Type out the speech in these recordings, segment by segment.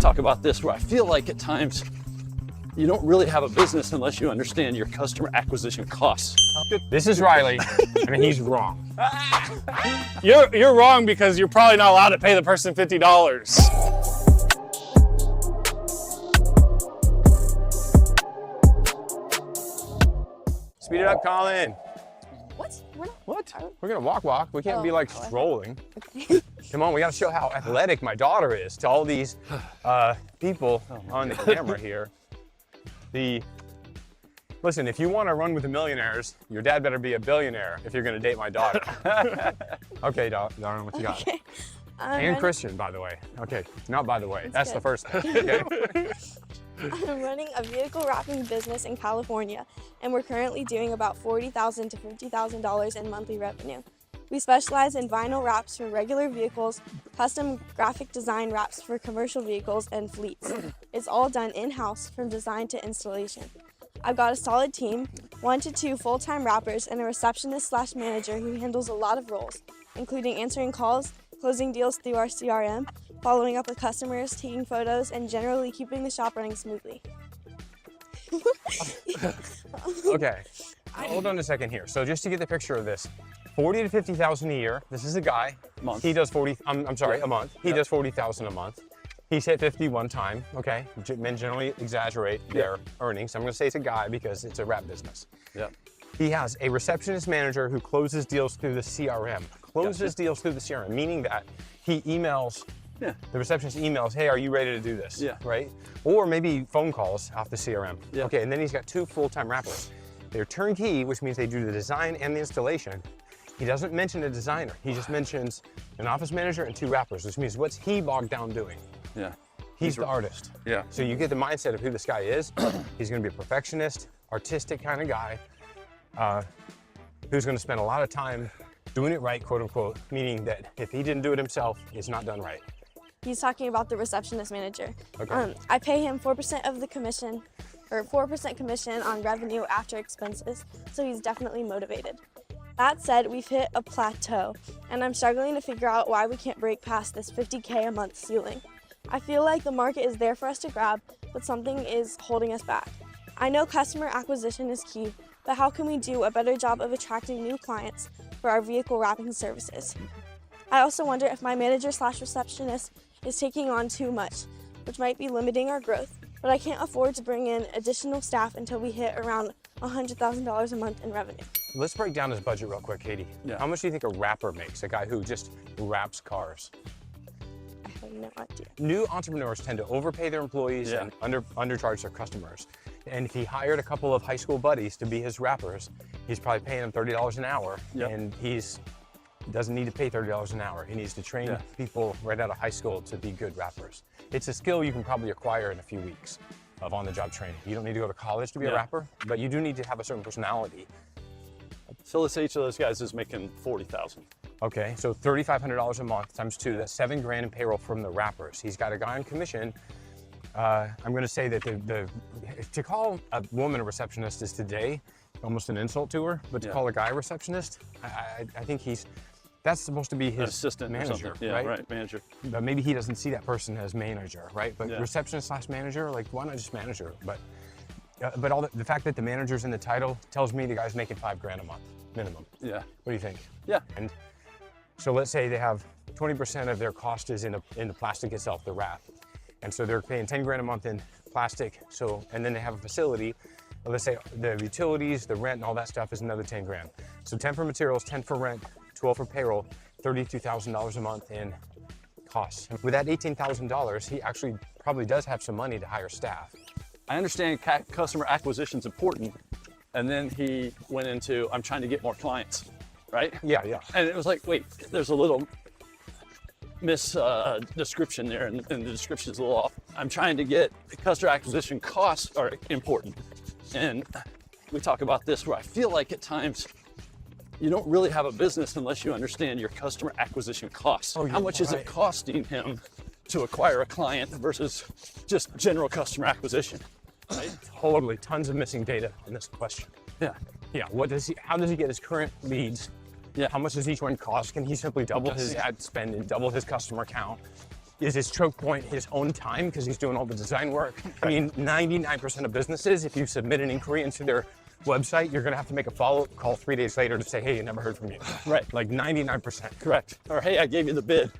talk about this where I feel like at times you don't really have a business unless you understand your customer acquisition costs. This is Riley, and he's wrong. You're wrong because you're probably not allowed to pay the person $50. Speed it up, Colin. What? We're not. What? We're gonna walk. We can't be like strolling. Okay. Come on, we gotta show how athletic my daughter is to all these people on the camera here. Listen, if you want to run with the millionaires, your dad better be a billionaire if you're gonna date my daughter. Okay, darling, what you got? Okay. And Christian, by the way. Okay, not by the way. That's the good. first thing. Okay? I'm running a vehicle wrapping business in California, and we're currently doing about $40,000 to $50,000 in monthly revenue. We specialize in vinyl wraps for regular vehicles, custom graphic design wraps for commercial vehicles and fleets. It's all done in-house from design to installation. I've got a solid team, 1 to 2 full-time wrappers, and a receptionist/manager who handles a lot of roles, including answering calls, closing deals through our CRM, following up with customers, taking photos, and generally keeping the shop running smoothly. Okay, hold on a second here. So just to get the picture of this, 40 to 50,000 a year. This is a guy. Month. He does 40. I'm sorry, a month. He Yep. does 40,000 a month. He's hit 50 one time. Okay, men generally exaggerate their earnings. I'm going to say it's a guy because it's a wrap business. Yep. He has a receptionist manager who closes deals through the CRM. Closes deals through the CRM, meaning that he emails. Yeah. The receptionist emails, hey, are you ready to do this? Yeah. Right? Or maybe phone calls off the CRM. Yeah. Okay, and then he's got 2 full-time wrappers. They're turnkey, which means they do the design and the installation. He doesn't mention a designer. He just mentions an office manager and 2 wrappers, which means what's he bogged down doing? Yeah. He's the artist. Yeah. So you get the mindset of who this guy is. He's gonna be a perfectionist, artistic kind of guy, who's gonna spend a lot of time doing it right, quote unquote, meaning that if he didn't do it himself, it's not done right. He's talking about the receptionist manager. Okay. I pay him 4% of the commission, or 4% commission on revenue after expenses, so he's definitely motivated. That said, we've hit a plateau, and I'm struggling to figure out why we can't break past this $50K a month ceiling. I feel like the market is there for us to grab, but something is holding us back. I know customer acquisition is key, but how can we do a better job of attracting new clients for our vehicle wrapping services? I also wonder if my manager/receptionist is taking on too much, which might be limiting our growth, but I can't afford to bring in additional staff until we hit around $100,000 a month in revenue. Let's break down his budget real quick, Katie. Yeah. How much do you think a wrapper makes? A guy who just wraps cars. I have no idea. New entrepreneurs tend to overpay their employees and undercharge their customers. And if he hired a couple of high school buddies to be his wrappers, he's probably paying them $30 an hour. Yep. And doesn't need to pay $30 an hour. He needs to train people right out of high school to be good wrappers. It's a skill you can probably acquire in a few weeks of on-the-job training. You don't need to go to college to be a wrapper, but you do need to have a certain personality. So let's say each of those guys is making 40,000. Okay, so $3,500 a month times 2, that's $7,000 in payroll from the wrappers. He's got a guy on commission. I'm gonna say that to call a woman a receptionist is today almost an insult to her, but to call a guy a receptionist, I think that's supposed to be his assistant manager, yeah, right? Manager. But maybe he doesn't see that person as manager, right? But Yeah. receptionist/manager, like why not just manager? But all the fact that the manager's in the title tells me the guy's making $5,000 a month minimum. Yeah. What do you think? Yeah. And so let's say they have 20% of their cost is in the plastic itself, the wrap. And so they're paying $10,000 a month in plastic. So, and then they have a facility. Let's say the utilities, the rent, and all that stuff is another $10,000. So 10 for materials, 10 for rent, 12 for payroll, $32,000 a month in costs. With that $18,000, he actually probably does have some money to hire staff. I understand customer acquisition is important. And then he went into, I'm trying to get more clients, right? Yeah. And it was like, wait, there's a little description there, and the description is a little off. I'm trying to get customer acquisition costs are important. And we talk about this where I feel like at times you don't really have a business unless you understand your customer acquisition costs. How much is it costing him to acquire a client versus just general customer acquisition? Right? Totally, tons of missing data in this question. Yeah. Yeah, how does he get his current leads? Yeah. How much does each one cost? Can he simply double his ad spend and double his customer count? is his choke point his own time because he's doing all the design work? I mean, 99% of businesses, if you submit an inquiry into their website, you're gonna have to make a follow-up call 3 days later to say, hey, you never heard from you. Right. Like 99%. Correct. Or, hey, I gave you the bid.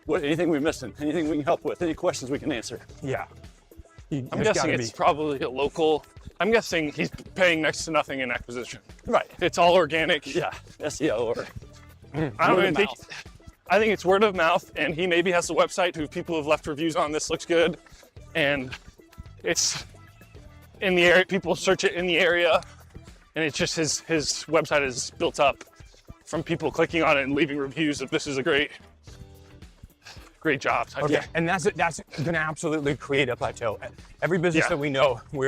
Anything we missing? Anything we can help with? Any questions we can answer? Yeah. I'm guessing it's probably a local. I'm guessing he's paying next to nothing in acquisition. Right. It's all organic. Yeah. SEO or I don't word even of think. mouth. I think it's word of mouth, and he maybe has the website who people have left reviews on. This looks good, and it's in the area. People search it in the area, and it's just his website is built up from people clicking on it and leaving reviews of this is a great job. Okay, and that's going to absolutely create a plateau. Every business that we know, we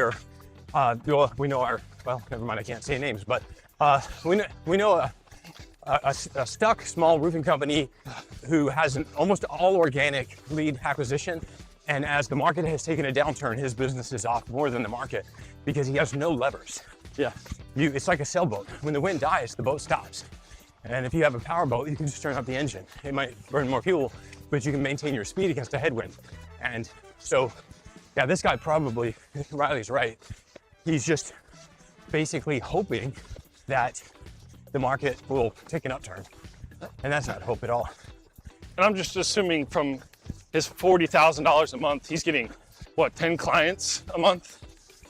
know our, well, never mind, I can't say names, but we know a stuck small roofing company who has an almost all organic lead acquisition, and as the market has taken a downturn, his business is off more than the market because he has no levers. Yeah. It's like a sailboat. When the wind dies, the boat stops. And if you have a power boat, you can just turn up the engine. It might burn more fuel, but you can maintain your speed against a headwind. And so, yeah, this guy probably, Riley's right. He's just basically hoping that the market will take an upturn. And that's not hope at all. And I'm just assuming from his $40,000 a month, he's getting, what, 10 clients a month?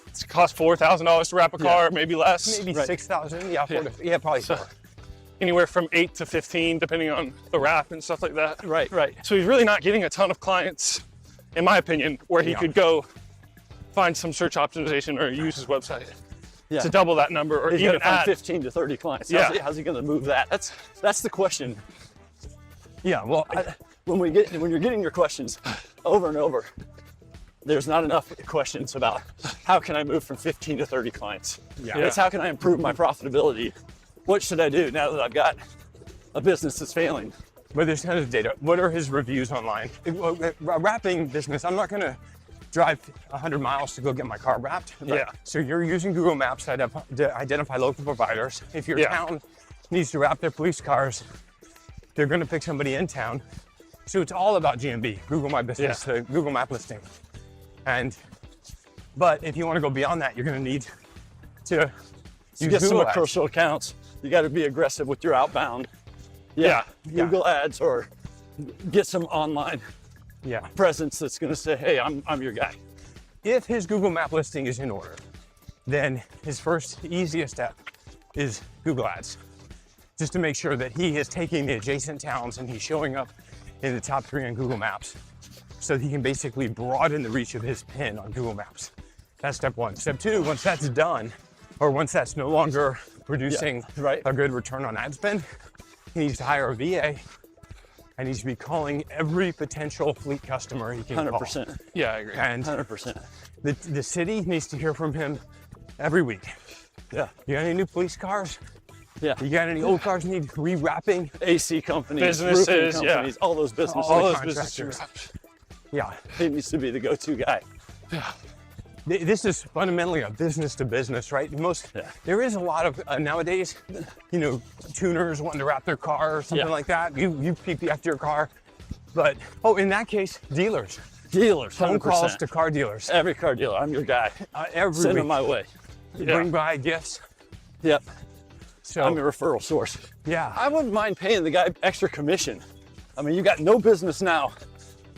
It's cost $4,000 to wrap a car, maybe less. Maybe 6,000, yeah, probably So, four. anywhere from 8 to 15, depending on the wrap and stuff like that. Right. So he's really not getting a ton of clients, in my opinion, where he could go find some search optimization or use his website to double that number, or He's even got to find add 15 to 30 clients. Yeah. How's he going to move that? That's the question. Yeah, well, When you're getting your questions over and over, there's not enough questions about how can I move from 15 to 30 clients. Yeah. It's how can I improve my profitability? What should I do now that I've got a business that's failing? but there's tons of data. What are his reviews online? Wrapping business, I'm not gonna drive 100 miles to go get my car wrapped. Yeah. So you're using Google Maps to identify local providers. If your town needs to wrap their police cars, they're gonna pick somebody in town. So it's all about GMB, Google My Business, Google Map listing. But if you wanna go beyond that, you're gonna need to You use get some Google Ads. commercial accounts. You got to be aggressive with your outbound. Google Ads, or get some online presence that's going to say, hey, I'm your guy. If his Google Map listing is in order, then his first easiest step is Google Ads, just to make sure that he is taking the adjacent towns and he's showing up in the top 3 on Google Maps, so he can basically broaden the reach of his pin on Google Maps. That's step 1. Step 2, once that's done, or once that's no longer producing a good return on ad spend, he needs to hire a VA and needs to be calling every potential fleet customer he can 100%. call. Yeah, I agree. And 100%. the city needs to hear from him every week. Yeah. You got any new police cars? Yeah. You got any old cars need rewrapping? AC companies, Businesses, roofing companies, all those businesses. All those contractors. businesses. Yeah. He needs to be the go-to guy. This is fundamentally a business to business, right? There is a lot of nowadays, tuners wanting to wrap their car or something like that. You PPF your car, but in that case, dealers. Phone 100%. calls to car dealers. Every car dealer, I'm your guy. Every Send week. them my way. Bring by gifts. Yep. So I'm your referral source. yeah. I wouldn't mind paying the guy extra commission. I mean, you got no business now.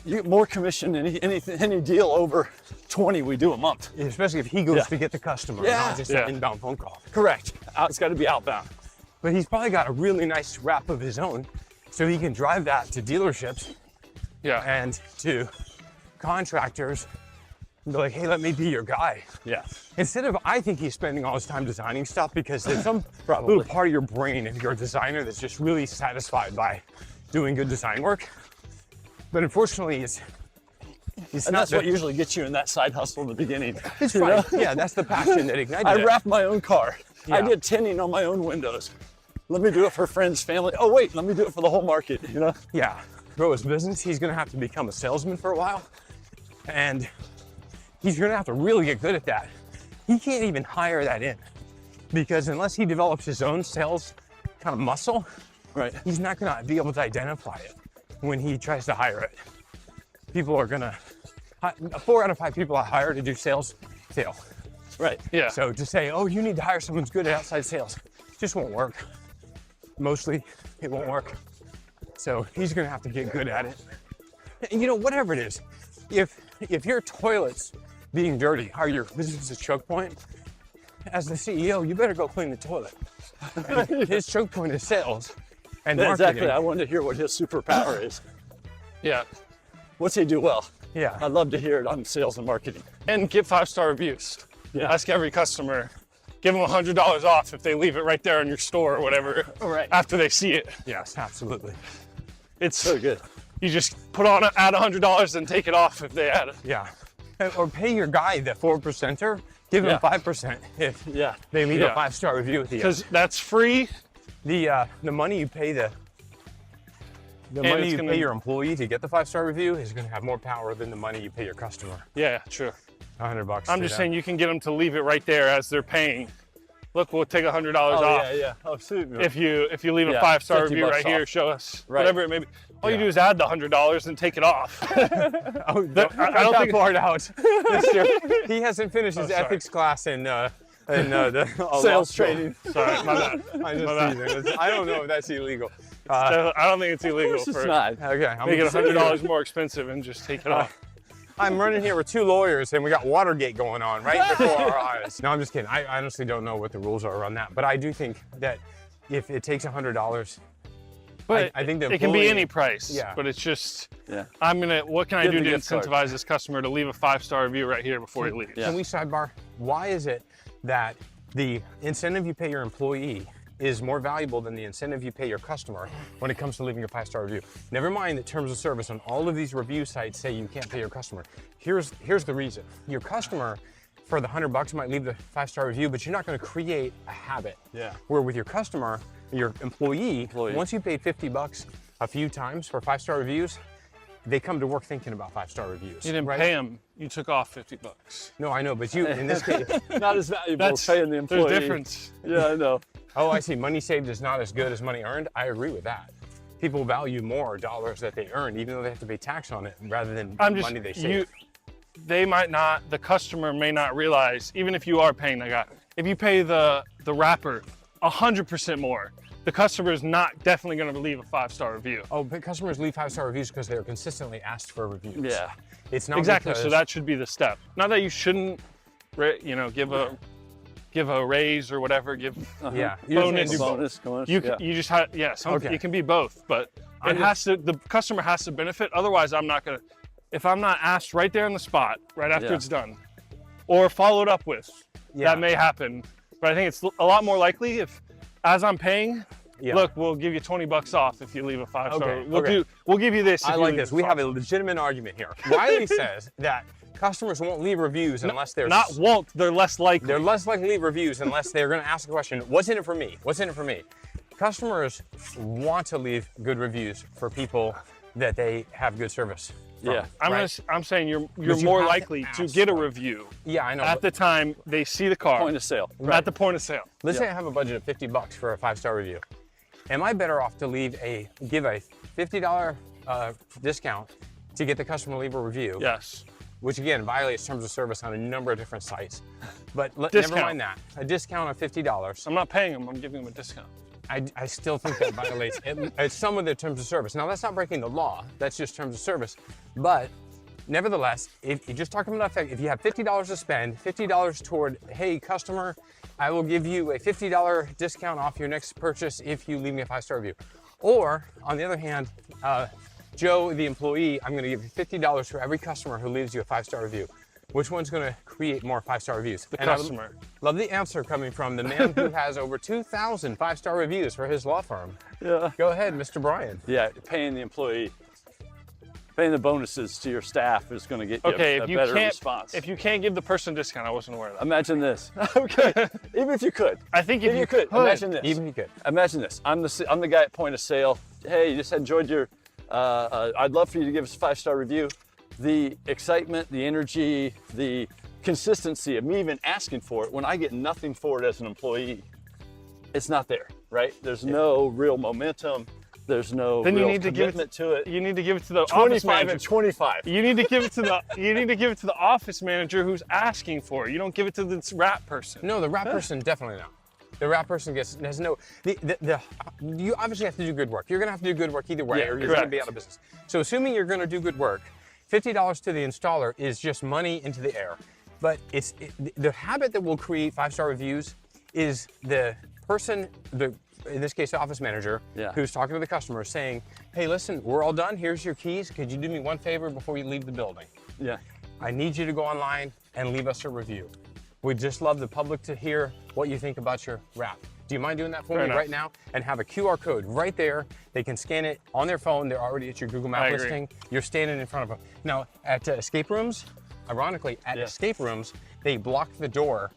You get more commission than any deal over 20 we do a month. Especially if he goes to get the customer, not just an inbound phone call. Correct. It's got to be outbound. But he's probably got a really nice wrap of his own, so he can drive that to dealerships and to contractors and be like, hey, let me be your guy. Yeah. Instead of, I think he's spending all his time designing stuff because there's some little part of your brain, if you're a designer, that's just really satisfied by doing good design work. But unfortunately, it's And that's what usually gets you in that side hustle in the beginning. It's right. Yeah, that's the passion that ignited I it. wrapped my own car. I Yeah. did tinning on my own windows. Let me do it for friends, family. Oh wait, let me do it for the whole market, Yeah, grow his business. He's gonna have to become a salesman for a while. And he's gonna have to really get good at that. He can't even hire that in, because unless he develops his own sales kind of muscle, Right. he's not gonna be able to identify it when he tries to hire it. people are gonna, 4 out of 5 people I hire to do sales fail. Right. Yeah. So to say, oh, you need to hire someone who's good at outside sales, just won't work. Mostly, it won't work. So he's gonna have to get good at it. And you know, whatever it is, if your toilets being dirty are your business's choke point, as the CEO, you better go clean the toilet. And his choke point is sales and marketing. Exactly. I wanted to hear what his superpower is. Yeah. What's he do well? Yeah. I'd love to hear it on sales and marketing. And give 5-star reviews. Yeah. Ask every customer, give them $100 off if they leave it right there in your store or whatever. Right. After they see it. Yes, absolutely. It's So good. You just add $100 and take it off if they add it. Yeah. Or pay your guy the 4%er, give him Yeah. 5% if Yeah. they leave Yeah. a 5-star review at the end. Because that's free. The money you pay it's gonna- your employee to get the 5-star review is going to have more power than the money you pay your customer. Yeah, true. $100. I'm just saying you can get them to leave it right there as they're paying. Look, we'll take $100 off. Yeah. Oh, super. If you leave a Yeah, 5-star 50 review bucks right here, off. show us Right. whatever it may be. All you Yeah. do is add the $100 and take it off. Oh, I don't that think- part out. He hasn't finished his sorry. ethics class in the Sales law school. training. Sorry, my bad. I'm just My bad. teasing. I don't know if that's illegal. I don't think it's illegal Of course it's for not. Okay, I'm make it just- $100 more expensive and just take it off. I'm running here with 2 lawyers and we got Watergate going on right before our eyes. No, I'm just kidding. I honestly don't know what the rules are on that, but I do think that if it takes $100, But I think the it can be employee- any price. Yeah. But it's just, Yeah. what can I Give do the to gift card. incentivize this customer to leave a 5-star review right here before he leaves? Yeah. Can we sidebar? Why is it that the incentive you pay your employee is more valuable than the incentive you pay your customer when it comes to leaving a 5-star review? Never mind that terms of service on all of these review sites say you can't pay your customer. Here's the reason. Your customer, for the $100, might leave the 5-star review, but you're not going to create a habit. Yeah. Where with your customer, your employee, once you paid $50 a few times for 5-star reviews, they come to work thinking about 5-star reviews. You didn't right? pay him. You took off $50. No, I know, but you, in this case, Not as valuable as That's paying the employee. There's difference. Yeah, I know. oh, I see. Money saved is not as good as money earned. I agree with that. People value more dollars that they earn, even though they have to pay tax on it, rather than money they save. The customer may not realize, even if you are paying the guy, if you pay the wrapper 100% more, the customer is not definitely going to leave a 5-star review. Oh, but customers leave 5-star reviews because they're consistently asked for reviews. Yeah. It's not Exactly. because, So that should be the step. Not that you shouldn't, give a raise or whatever. Give yeah. You're saying bonus. do both. Bonus. You Yeah. you just have Okay. it can be both, but the customer has to benefit. Otherwise, if I'm not asked right there on the spot, right after Yeah. it's done, or followed up with, Yeah. that may happen. But I think it's a lot more likely if, as I'm paying, Yeah. look, we'll give you $20 off if you leave a 5-star. Okay, We'll okay. we'll give you this. If I you like leave this. We have a legitimate argument here. Wiley says that customers won't leave reviews unless they're they're less likely. They're less likely to leave reviews unless they're going to ask the question, what's in it for me? What's in it for me? Customers want to leave good reviews for people that they have good service from, Yeah. I'm saying you're you more have to likely to ask get a for it. review Yeah, I know. at the time they see the car. Point of sale. At the point of sale. Let's Yeah. say I have a budget of $50 for a 5-star review. Am I better off to give a $50 discount to get the customer to leave a review? Yes. Which again violates terms of service on a number of different sites. But never Discount. mind that. A discount of $50. I'm not paying them, I'm giving them a discount. I still think that violates some of the terms of service. Now that's not breaking the law. That's just terms of service. But nevertheless, if you're just talking about that, if you have $50 to spend, $50 toward, hey customer, I will give you a $50 discount off your next purchase if you leave me a 5-star review. Or on the other hand, Joe, the employee, I'm going to give you $50 for every customer who leaves you a 5-star review. Which one's going to create more 5-star reviews? The And I customer. love the answer coming from the man who has over 2,000 5-star reviews for his law firm. Yeah. Go ahead, Mr. Brian. Yeah. Paying the employee. Paying the bonuses to your staff is going to get you Okay, a if you better can't response. if you can't give the person a discount, I wasn't aware of that. Imagine this. Okay. Even if you could. I think If you could. Imagine this. Even if you could. Imagine this. I'm the guy at point of sale. Hey, you just enjoyed your. I'd love for you to give us a 5-star review. The excitement, the energy, the consistency of me even asking for it when I get nothing for it as an employee, it's not there, right? There's no real momentum. There's no Then you real need to give commitment to it. You need to give it to the office 25 manager. and 25. You need to give it to the office manager who's asking for it. You don't give it to this wrap person. No, the wrap person definitely not. The wrap person has no. You obviously have to do good work. You're gonna have to do good work either way, or you're gonna be out of business. So assuming you're gonna do good work, $50 to the installer is just money into the air. But the habit that will create 5-star reviews is the person, in this case, the office manager, who's talking to the customer saying, hey, listen, we're all done. Here's your keys. Could you do me one favor before you leave the building? Yeah. I need you to go online and leave us a review. We'd just love the public to hear what you think about your wrap. Do you mind doing that for me right now? And have a QR code right there. They can scan it on their phone. They're already at your Google Map listing. You're standing in front of them. Now, at escape rooms, ironically, at escape rooms, they block the door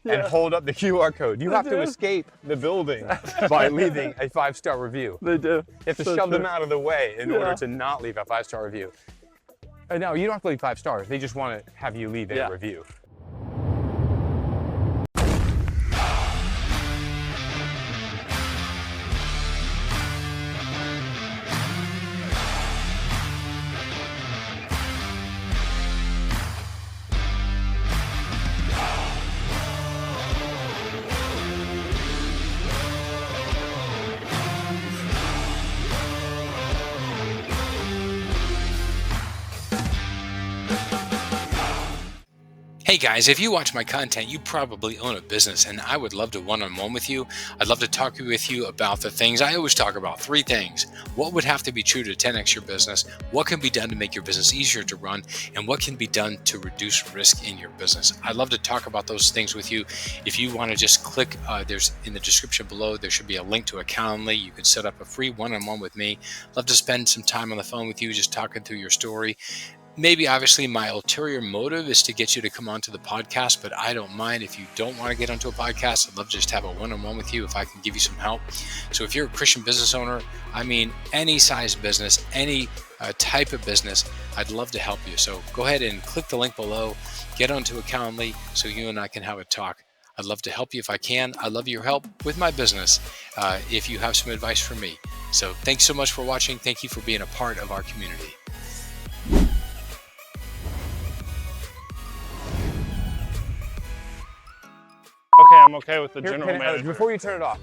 and hold up the QR code. You have to escape the building by leaving a 5-star review. They do. You have to shove them out of the way in order to not leave a 5-star review. No, you don't have to leave 5 stars. They just want to have you leave a review. Hey guys, if you watch my content, you probably own a business and I would love to one-on-one with you. I'd love to talk with you about the things I always talk about. 3 things. What would have to be true to 10x your business? What can be done to make your business easier to run? And what can be done to reduce risk in your business? I'd love to talk about those things with you. If you want to just click, there's in the description below, there should be a link to a Calendly. You could set up a free one-on-one with me. Love to spend some time on the phone with you, just talking through your story. Maybe obviously my ulterior motive is to get you to come onto the podcast, but I don't mind if you don't want to get onto a podcast. I'd love to just have a one-on-one with you if I can give you some help. So if you're a Christian business owner, I mean, any size business, any type of business, I'd love to help you. So go ahead and click the link below, get onto a Calendly so you and I can have a talk. I'd love to help you if I can. I love your help with my business if you have some advice for me. So thanks so much for watching. Thank you for being a part of our community. Okay, I'm okay with the general manager. Before you turn it off,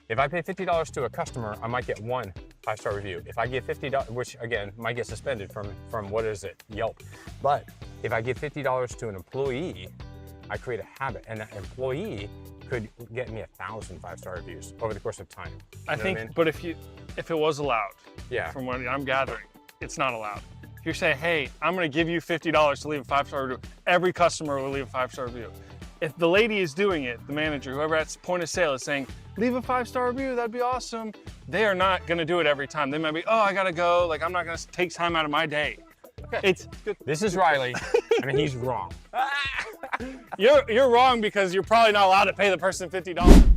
if I pay $50 to a customer, I might get 1 5-star review. If I get $50, which again might get suspended from what is it, Yelp. But if I give $50 to an employee, I create a habit, and that employee could get me 1,000 5-star reviews over the course of time. I think, but if it was allowed, yeah, from what I'm gathering, it's not allowed. If you say, hey, I'm going to give you $50 to leave a 5-star review, every customer will leave a 5-star review. If the lady is doing it, the manager, whoever at point of sale is saying, leave a 5-star review, that'd be awesome. They are not gonna do it every time. They might be, oh, I gotta go. Like, I'm not gonna take time out of my day. Okay. It's good. This is Riley, and he's wrong. You're wrong because you're probably not allowed to pay the person $50.